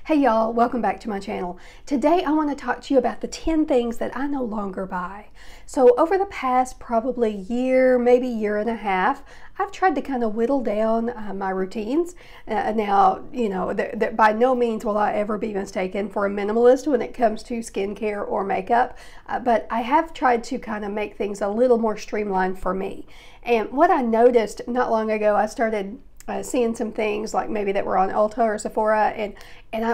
Hey y'all, welcome back to my channel. Today I want to talk to you about the 10 things that I no longer buy. So over the past probably year, maybe year and a half, I've tried to kind of whittle down my routines. Now, you know, by no means will I ever be mistaken for a minimalist when it comes to skincare or makeup, but I have tried to kind of make things a little more streamlined for me. And what I noticed not long ago, I started seeing some things like maybe that were on Ulta or Sephora, and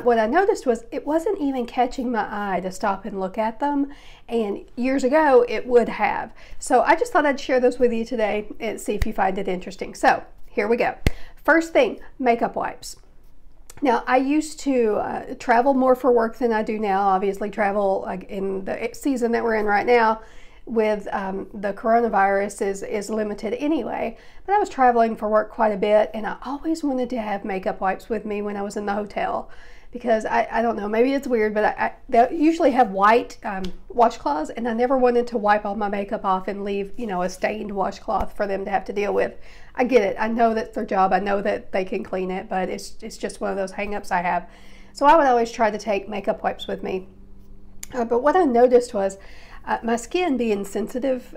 what I noticed was it wasn't even catching my eye to stop and look at them, and years ago it would have. So I just thought I'd share those with you today and see if you find it interesting. So here we go. First thing, makeup wipes. Now, I used to travel more for work than I do now. Obviously, travel like in the season that we're in right now with the coronavirus is limited anyway, but I was traveling for work quite a bit, and I always wanted to have makeup wipes with me when I was in the hotel, because I don't know, maybe it's weird, but they usually have white washcloths, and I never wanted to wipe all my makeup off and leave, you know, a stained washcloth for them to have to deal with. I get it. I know that's their job. I know that they can clean it, but it's just one of those hang-ups I have. So I would always try to take makeup wipes with me. But what I noticed was my skin being sensitive,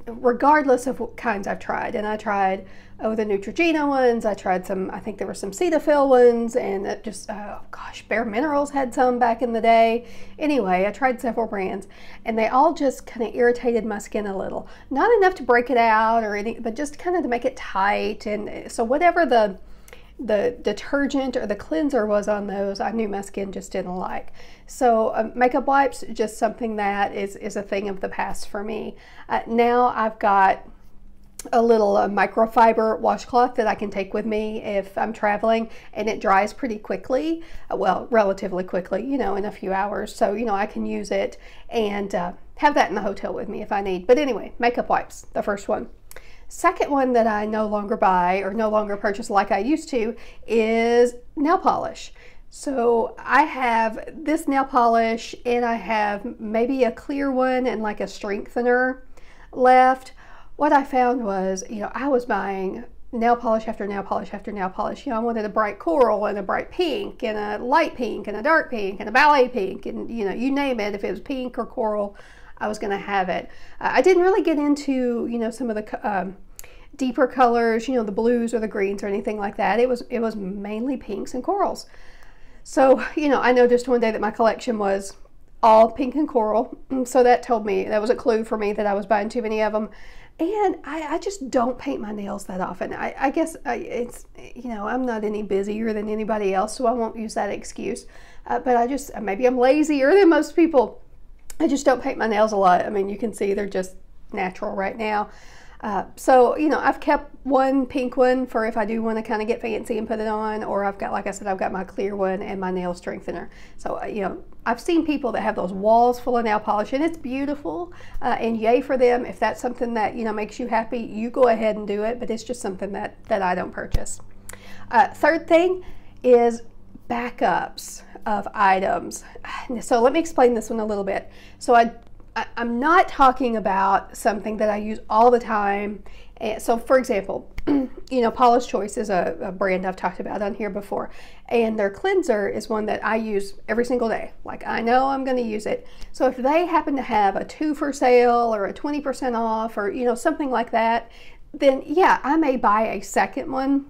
regardless of what kinds I've tried. And I tried the Neutrogena ones, I tried some, I think there were some Cetaphil ones, and oh gosh, Bare Minerals had some back in the day. Anyway, I tried several brands, and they all just kind of irritated my skin a little. Not enough to break it out or anything, but just kind of to make it tight. And so whatever the detergent or the cleanser was on those, I knew my skin just didn't like. So makeup wipes, just something that is a thing of the past for me. Now I've got a little microfiber washcloth that I can take with me if I'm traveling, and it dries pretty quickly, well, relatively quickly, you know, in a few hours. So, you know, I can use it and have that in the hotel with me if I need. But anyway, makeup wipes, the first one. Second one that I no longer buy or no longer purchase like I used to is nail polish. So I have this nail polish, and I have maybe a clear one and like a strengthener left. What I found was, you know, I was buying nail polish after nail polish after nail polish. You know, I wanted a bright coral and a bright pink and a light pink and a dark pink and a ballet pink, and, you know, you name it. If it was pink or coral, I was going to have it. I didn't really get into, you know, some of the deeper colors, you know, the blues or the greens or anything like that. It was mainly pinks and corals. So, you know, I noticed one day that my collection was all pink and coral. So that told me, that was a clue for me that I was buying too many of them. And I just don't paint my nails that often. I guess it's, you know, I'm not any busier than anybody else, so I won't use that excuse. But maybe I'm lazier than most people. I just don't paint my nails a lot. I mean, you can see they're just natural right now. So, you know, I've kept one pink one for if I do want to kind of get fancy and put it on, or I've got, like I said, I've got my clear one and my nail strengthener. So, you know, I've seen people that have those walls full of nail polish, and it's beautiful, and yay for them. If that's something that, you know, makes you happy, you go ahead and do it, but it's just something that I don't purchase. Third thing is backups of items. So let me explain this one a little bit. So I'm not talking about something that I use all the time. So for example, you know, Paula's Choice is a brand I've talked about on here before, and their cleanser is one that I use every single day. Like, I know I'm going to use it. So if they happen to have a 2 for sale or a 20% off or, you know, something like that, then yeah, I may buy a second one,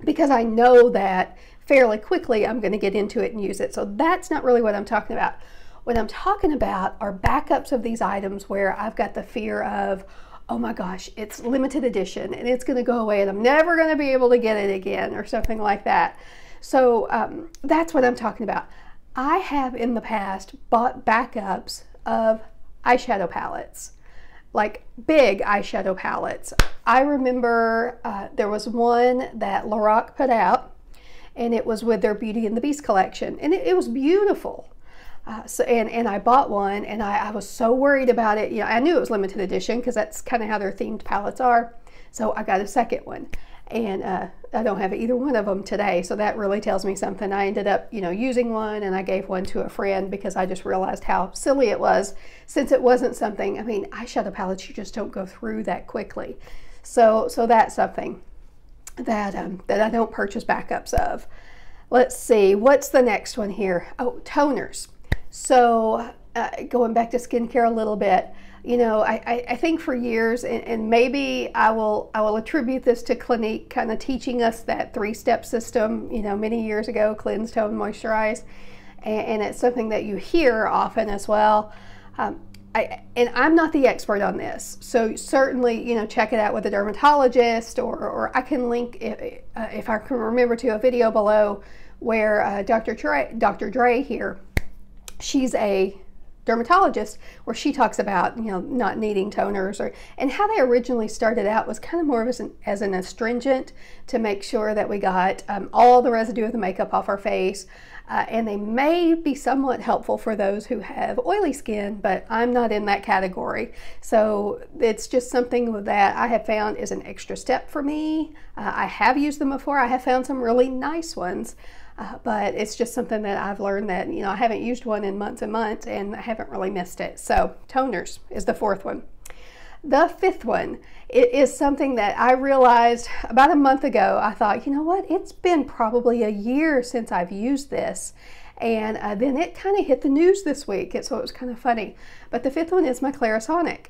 because I know that fairly quickly I'm going to get into it and use it. So that's not really what I'm talking about. What I'm talking about are backups of these items where I've got the fear of, oh my gosh, it's limited edition and it's going to go away and I'm never going to be able to get it again, or something like that. So that's what I'm talking about. I have in the past bought backups of eyeshadow palettes, like big eyeshadow palettes. I remember there was one that Lorac put out, and it was with their Beauty and the Beast collection, and it was beautiful. And I bought one, and I was so worried about it. You know, I knew it was limited edition because that's kind of how their themed palettes are. So I got a second one, and I don't have either one of them today. So that really tells me something. I ended up, you know, using one, and I gave one to a friend because I just realized how silly it was, since it wasn't something, I mean, eyeshadow palettes, you just don't go through that quickly. So that's something that I don't purchase backups of. Let's see, what's the next one here? Oh, toners. So going back to skincare a little bit, you know, I think for years, and maybe I will attribute this to Clinique kind of teaching us that 3-step system, you know, many years ago: cleanse, tone, moisturize, and it's something that you hear often as well. And I'm not the expert on this, so certainly, you know, check it out with a dermatologist, or I can link, if I can remember, to a video below where Dr. Dre here, she's a dermatologist, where she talks about, you know, not needing toners, and how they originally started out was kind of more of as an astringent to make sure that we got all the residue of the makeup off our face. And they may be somewhat helpful for those who have oily skin, but I'm not in that category. So it's just something that I have found is an extra step for me. I have used them before. I have found some really nice ones, but it's just something that I've learned that, you know, I haven't used one in months and months, and I haven't really missed it. So toners is the 4th one. The 5th one, it is something that I realized about a month ago. I thought, you know what, it's been probably a year since I've used this. And then it kind of hit the news this week, so it was kind of funny. But the 5th one is my Clarisonic.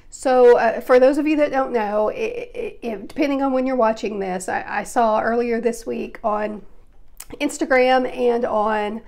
So for those of you that don't know, depending on when you're watching this, I saw earlier this week on Instagram and on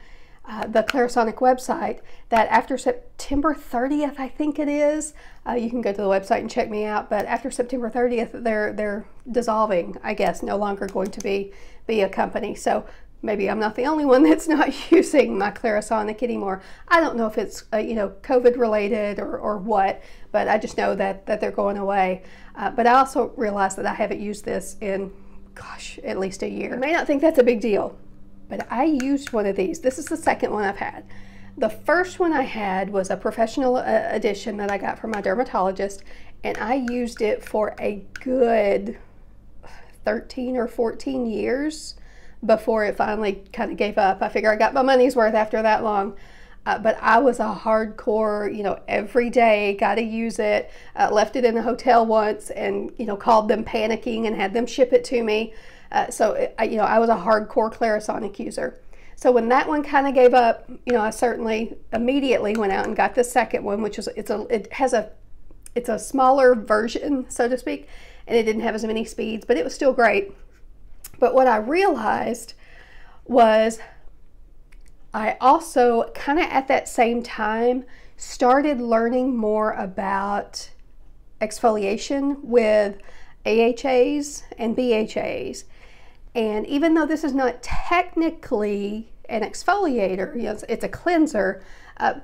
the Clarisonic website that after September 30th, I think it is, you can go to the website and check me out, but after September 30th, they're dissolving, I guess, no longer going to be a company. So maybe I'm not the only one that's not using my Clarisonic anymore. I don't know if it's you know, COVID related or what, but I just know that they're going away. But I also realized that I haven't used this in, gosh, at least a year. You may not think that's a big deal, but I used one of these. This is the 2nd one I've had. The first one I had was a professional edition that I got from my dermatologist, and I used it for a good 13 or 14 years before it finally kind of gave up. I figure I got my money's worth after that long. But I was a hardcore, you know, every day, got to use it. Left it in a hotel once and, you know, called them panicking and had them ship it to me. You know, I was a hardcore Clarisonic user. So when that one kind of gave up, you know, I certainly immediately went out and got the 2nd one, which is, it's a smaller version, so to speak, and it didn't have as many speeds, but it was still great. But what I realized was I also kind of at that same time started learning more about exfoliation with AHAs and BHAs. And even though this is not technically an exfoliator, you know, it's a cleanser,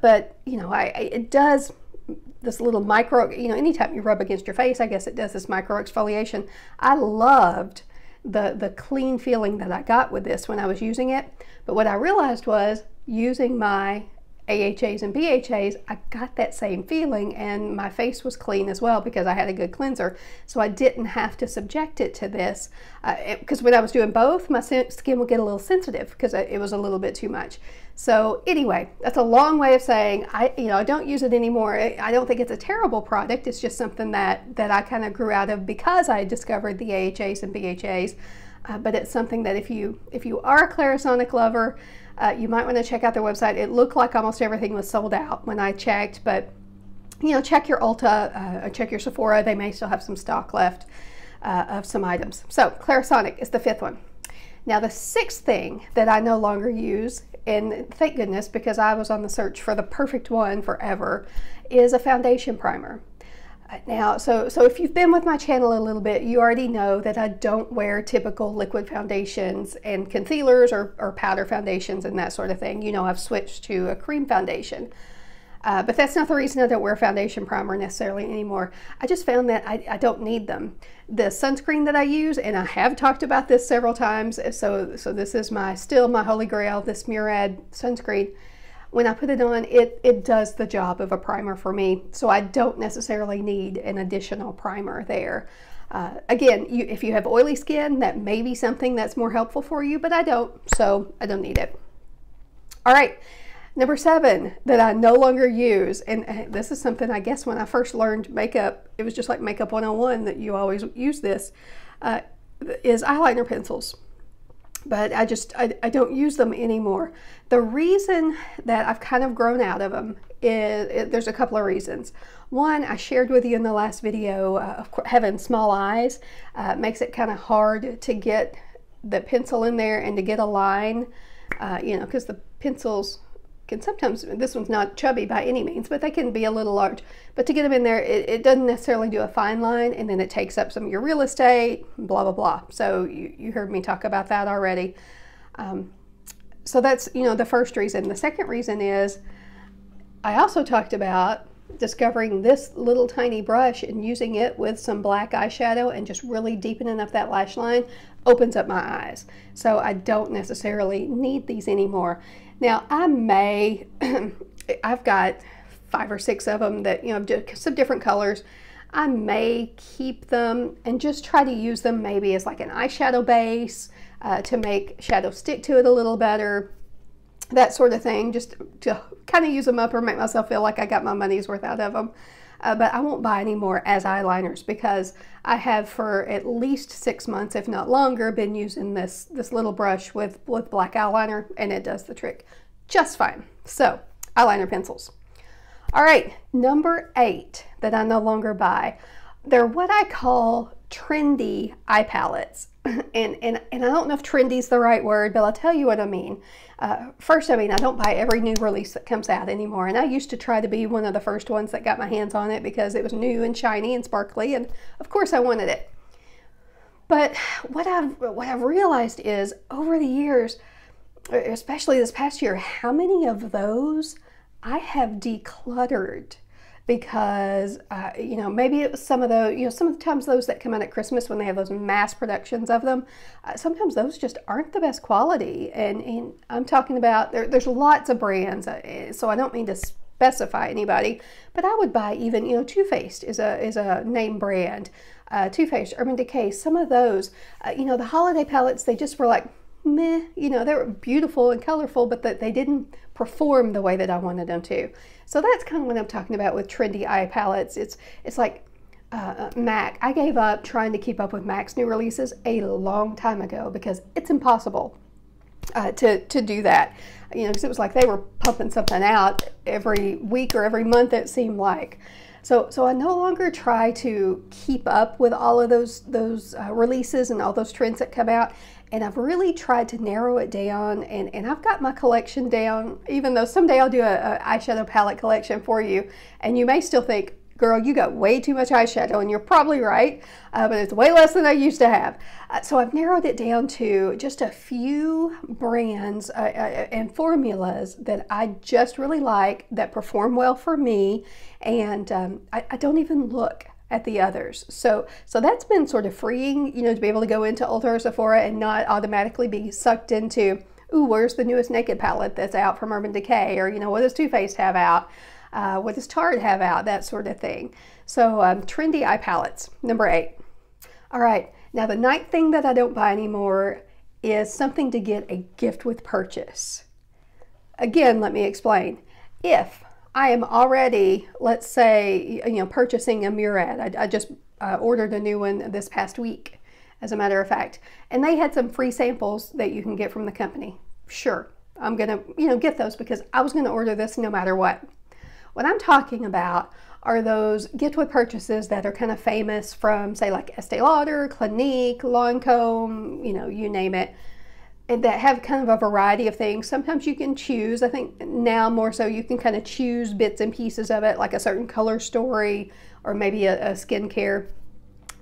but you know, it does this little micro, you know, anytime you rub against your face, I guess it does this micro exfoliation. I loved the clean feeling that I got with this when I was using it. But what I realized was, using my AHAs and BHAs, I got that same feeling, and my face was clean as well because I had a good cleanser. So I didn't have to subject it to this, because when I was doing both, my skin would get a little sensitive because it was a little bit too much. So anyway, that's a long way of saying I don't use it anymore. I don't think it's a terrible product. It's just something that I kind of grew out of because I discovered the AHAs and BHAs. But it's something that if you are a Clarisonic lover, you might want to check out their website. It looked like almost everything was sold out when I checked, but you know, check your Ulta, check your Sephora. They may still have some stock left of some items. So Clarisonic is the 5th one. Now the 6th thing that I no longer use, and thank goodness because I was on the search for the perfect one forever, is a foundation primer. Now, so if you've been with my channel a little bit, you already know that I don't wear typical liquid foundations and concealers or powder foundations and that sort of thing. You know, I've switched to a cream foundation. But that's not the reason I don't wear foundation primer necessarily anymore. I just found that I don't need them. The sunscreen that I use, and I have talked about this several times, so this is still my holy grail, this Murad sunscreen. When I put it on, it does the job of a primer for me, so I don't necessarily need an additional primer there. Again, if you have oily skin, that may be something that's more helpful for you, but I don't, so I don't need it. All right, number 7 that I no longer use, and this is something I guess when I first learned makeup, it was just like Makeup 101 that you always use this, is eyeliner pencils. but I don't use them anymore. The reason that I've kind of grown out of them is, there's a couple of reasons. One, I shared with you in the last video, having small eyes makes it kind of hard to get the pencil in there and to get a line, you know, because the pencils can sometimes, this one's not chubby by any means, but they can be a little large. But to get them in there, it doesn't necessarily do a fine line, and then it takes up some of your real estate, blah, blah, blah. So you heard me talk about that already. So that's, you know, the first reason. The second reason is I also talked about discovering this little tiny brush and using it with some black eyeshadow and just really deepening up that lash line opens up my eyes. So I don't necessarily need these anymore. Now I may, I've got 5 or 6 of them that, you know, some different colors. I may keep them and just try to use them maybe as like an eyeshadow base to make shadow stick to it a little better, that sort of thing, just to kind of use them up or make myself feel like I got my money's worth out of them. But I won't buy any more as eyeliners because I have for at least 6 months, if not longer, been using this little brush with black eyeliner, and it does the trick just fine. So, eyeliner pencils. All right, number 8 that I no longer buy. They're what I call trendy eye palettes. And I don't know if trendy is the right word, but I'll tell you what I mean. First, I mean, I don't buy every new release that comes out anymore. And I used to try to be one of the first ones that got my hands on it because it was new and shiny and sparkly. And of course I wanted it. But what I've realized is over the years, especially this past year, how many of those I have decluttered. Because, you know, maybe it was some of those, you know, sometimes those that come out at Christmas when they have those mass productions of them, sometimes those just aren't the best quality. And I'm talking about, there's lots of brands, so I don't mean to specify anybody, but I would buy even, you know, Too Faced is a name brand. Too Faced, Urban Decay, some of those, you know, the holiday palettes, they just were like, meh, you know, they were beautiful and colorful, but that they didn't perform the way that I wanted them to. So that's kind of what I'm talking about with trendy eye palettes. It's like MAC. I gave up trying to keep up with MAC's new releases a long time ago because it's impossible to do that. You know, because it was like they were pumping something out every week or every month, it seemed like. So I no longer try to keep up with all of those releases and all those trends that come out. And I've really tried to narrow it down, and I've got my collection down, even though someday I'll do a eyeshadow palette collection for you, and you may still think, girl, you got way too much eyeshadow, and you're probably right, but it's way less than I used to have. So I've narrowed it down to just a few brands and formulas that I just really like, that perform well for me, and I don't even look at the others. So that's been sort of freeing, you know, to be able to go into Ulta or Sephora and not automatically be sucked into, ooh, where's the newest Naked palette that's out from Urban Decay? Or, you know, what does Too Faced have out? What does Tarte have out? That sort of thing. So trendy eye palettes, number 8. All right, now the 9th thing that I don't buy anymore is something to get a gift with purchase. Again, let me explain. If I am already, let's say, you know, purchasing a Murad. I just ordered a new one this past week, as a matter of fact. And they had some free samples that you can get from the company. Sure, I'm going to, you know, get those because I was going to order this no matter what. What I'm talking about are those gift with purchases that are kind of famous from, say, like Estee Lauder, Clinique, Lancome, you know, you name it. And that have kind of a variety of things. Sometimes you can choose, I think now more so you can kind of choose bits and pieces of it, like a certain color story or maybe a skincare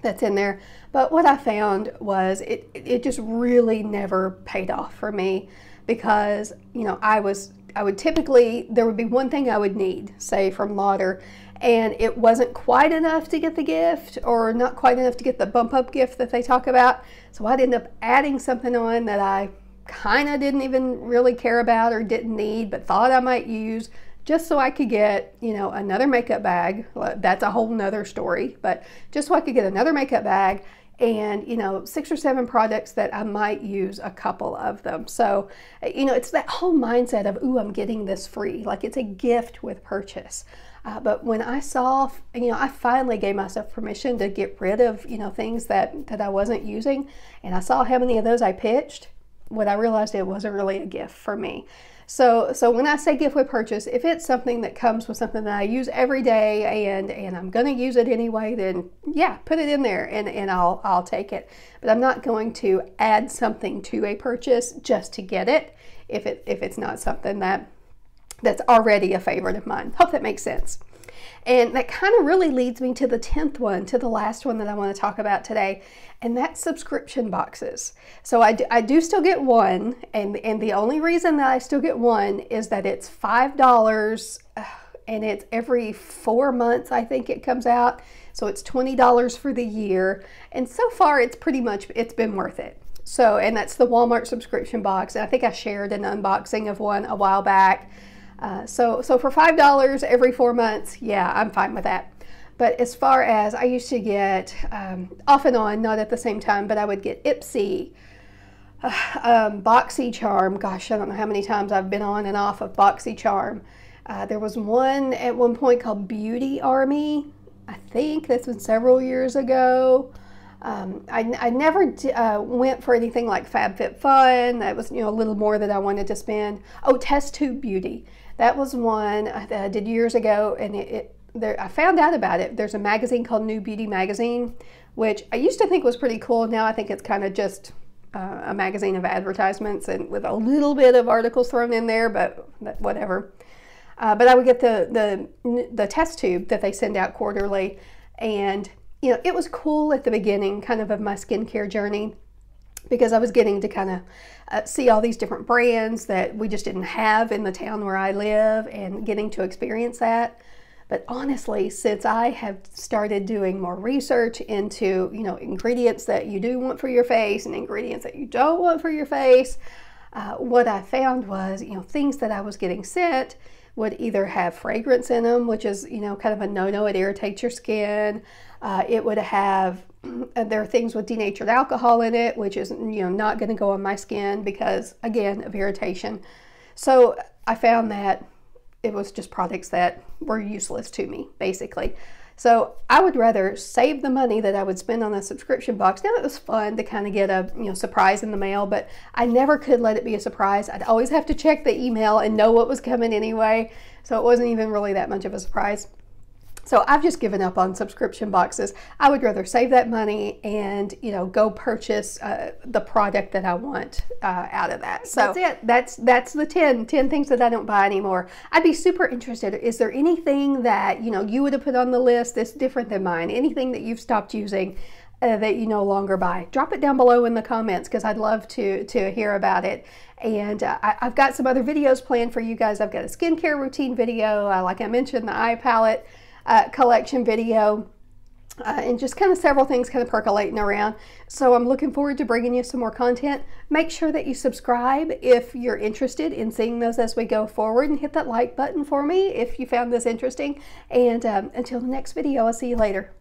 that's in there. But what I found was it just really never paid off for me because, you know, I would typically, there would be one thing I would need, say from Lauder, and it wasn't quite enough to get the gift or not quite enough to get the bump up gift that they talk about. So I'd end up adding something on that I kind of didn't even really care about or didn't need, but thought I might use just so I could get, you know, another makeup bag. That's a whole nother story, but just so I could get another makeup bag and, you know, 6 or 7 products that I might use a couple of them. So, you know, it's that whole mindset of, ooh, I'm getting this free. Like it's a gift with purchase. But when I saw, you know, I finally gave myself permission to get rid of, you know, things that I wasn't using. And I saw how many of those I pitched. what I realized, it wasn't really a gift for me. So when I say gift with purchase, if it's something that comes with something that I use every day and I'm going to use it anyway, then yeah, put it in there and I'll take it. But I'm not going to add something to a purchase just to get it if it's not something that's already a favorite of mine. Hope that makes sense. And that kind of really leads me to the 10th one, to the last one that I want to talk about today, and that's subscription boxes. So I do still get one, and the only reason that I still get one is that it's $5, and it's every 4 months, I think it comes out. So it's $20 for the year, and so far it's been worth it. So, and that's the Walmart subscription box, and I think I shared an unboxing of one a while back. So for $5 every 4 months, yeah, I'm fine with that. But as far as I used to get, off and on, not at the same time, but I would get Ipsy, BoxyCharm. Gosh, I don't know how many times I've been on and off of BoxyCharm. There was one at one point called Beauty Army. I think this was several years ago. I never went for anything like FabFitFun. That was, a little more that I wanted to spend. Oh, Test Tube Beauty. That was one that I did years ago, and I found out about it. There's a magazine called New Beauty Magazine, which I used to think was pretty cool. Now I think it's kind of just a magazine of advertisements and with a little bit of articles thrown in there, but whatever. But I would get the test tube that they send out quarterly, and it was cool at the beginning, kind of my skincare journey, because I was getting to kind of see all these different brands that we just didn't have in the town where I live, and getting to experience that. But honestly, since I have started doing more research into, ingredients that you do want for your face and ingredients that you don't want for your face, what I found was, things that I was getting sent would either have fragrance in them, which is, kind of a no-no, it irritates your skin. It would have, there are things with denatured alcohol in it, which is, not going to go on my skin because, again, of irritation. So I found that it was just products that were useless to me, basically. So I would rather save the money that I would spend on a subscription box. Now, it was fun to kind of get a surprise in the mail, but I never could let it be a surprise. I'd always have to check the email and know what was coming anyway, so it wasn't even really that much of a surprise. So I've just given up on subscription boxes. I would rather save that money and, go purchase the product that I want out of that. So that's it. That's the 10 things that I don't buy anymore. I'd be super interested. Is there anything that, you would have put on the list that's different than mine? Anything that you've stopped using that you no longer buy? Drop it down below in the comments, because I'd love to hear about it. And I've got some other videos planned for you guys. I've got a skincare routine video, like I mentioned, the eye palette collection video, and just kind of several things kind of percolating around. So I'm looking forward to bringing you some more content. Make sure that you subscribe if you're interested in seeing those as we go forward, and hit that like button for me if you found this interesting. And until the next video, I'll see you later.